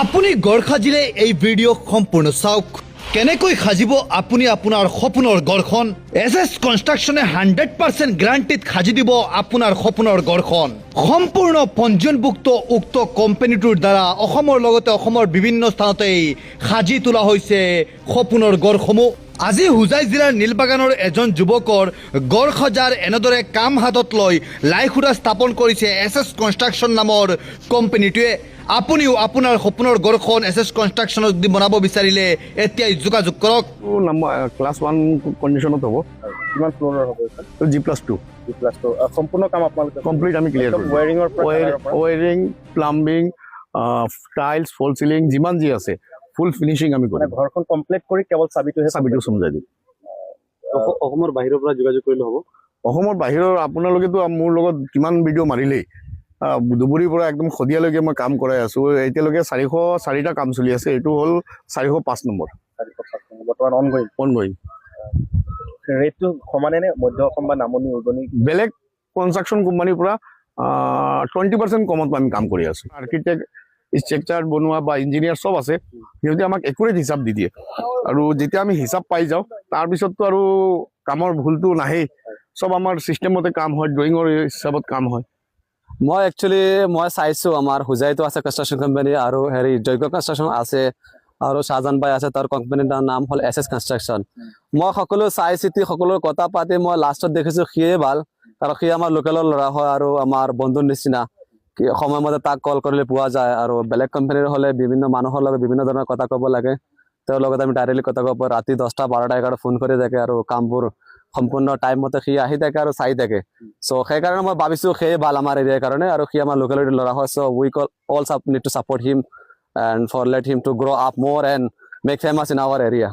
আপুনি গড় সাজিলে এই ভিডিঅ' সম্পূৰ্ণ চাওক কেনেকৈ সাজিব আপুনি আপোনাৰ সপোনৰ গড়খন এছএছ কনষ্ট্ৰাকশ্যনে 100% গ্যাৰাণ্টিত সাজি দিব আপোনাৰ সপোনৰ গড়খন সম্পূৰ্ণ পঞ্জীয়নভুক্ত উক্ত কোম্পানীটোৰ দ্বাৰা অসমৰ লগতে অসমৰ বিভিন্ন স্থানতে সাজি তোলা হৈছে সপোনৰ গড়সমূহ আজি হুজাই জিলাৰ নীলবাগানৰ এজন যুৱকৰ গড় সজাৰ এনেদৰে কাম হাতত লৈ লাইখুৰা স্থাপন কৰিছে এছএছ কনষ্ট্ৰাকশ্যন নামৰ কোম্পানীটোৱে আপুনিও আপোনাৰ সপোনৰ গড়খন এছএছ কনষ্ট্ৰাকশ্যনত যদি বনাব বিচাৰিলে এতিয়াই যোগাযোগ কৰক ক্লাছ 1 কন্ডিশনত হ'ব কিমান ফ্লোৰৰ হ'ব এটা G+2 G+2 সম্পূৰ্ণ কাম আপোনালোকে কমপ্লিট আমি ক্লিয়াৰ কৰিম ওয়্যাৰিংৰ ওয়্যাৰিং প্লাম্বিং টাইলছ ফল সিলিং যিমান যি আছে ফুল ফিনিশিং আমি কৰিম ঘৰখন কমপ্লিট কৰি কেৱল চাবিটোহে চাবিটো সমজাই দিম অসমৰ বাহিৰৰ পৰা যোগাযোগ কৰিলে হ'ব অসমৰ বাহিৰৰ আপোনালোকেতো মোৰ লগত কিমান ভিডিঅ' মাৰিলেই দুবুৰীৰ পৰা একদম খদিয়ালৈকে মই কাম কৰাই আছো এতিয়ালৈকে 404টা কাম চলি আছে এইটো হ'ল 405 নম্বৰ বৰ্তমান অনগোয়িং ৰেটটো সমানে নে মধ্য অসম বা নামনি উজনি বেলেগ কনষ্ট্ৰাকশ্যন কোম্পানীৰ পৰা 20% কমত আমি কাম কৰি আছো আৰ্কিটেক্ট ষ্ট্ৰাকচাৰ বনোৱা বা ইঞ্জিনিয়াৰ সব আছে সিহঁতে আমাক একুৰেট হিচাপ দি দিয়ে আৰু যেতিয়া আমি হিচাপ পাই যাওঁ তাৰপিছততো আৰু কামৰ ভুলটো নাহেই সব আমাৰ চিষ্টেমতে কাম হয় ড্ৰয়িঙৰ হিচাপত কাম হয় মই একচুয়ালি মই চাইছো আমাৰ হুজাইতো আছে কনষ্ট্ৰাকশ্যন কোম্পানী আৰু হেৰি জৈগ কনষ্ট্ৰাকশ্যন আছে আৰু শাহজান ভাই আছে তাৰ কোম্পানীৰ নাম হ'ল এছএছ কনষ্ট্ৰাকশ্যন মই সকলো চাই চিতি সকলো কথা পাতি মই লাষ্টত দেখিছো সিয়ে ভাল কাৰণ সি আমাৰ লোকেলৰ ল'ৰা হয় আৰু আমাৰ বন্ধুৰ নিচিনা সময়মতে তাক কল কৰিলে পোৱা যায় আৰু বেলেগ কোম্পানীৰ হ'লে বিভিন্ন মানুহৰ লগত বিভিন্ন ধৰণৰ কথা ক'ব লাগে তেওঁৰ লগত আমি ডাইৰেক্টলি কথা ক'ব ৰাতি 10টা 12টা 11টা ফোন কৰি থাকে আৰু কামবোৰ সম্পূৰ্ণ টাইম মতে সি আহি থাকে আৰু চাই থাকে সো সেইকাৰণে মই ভাবিছো সেই ভাল আমাৰ এৰিয়াৰ কাৰণে আৰু সি আমাৰ লোকেলিটিৰ ল'ৰা হয় so we all need to support him and for let him to grow up more and make famous in our area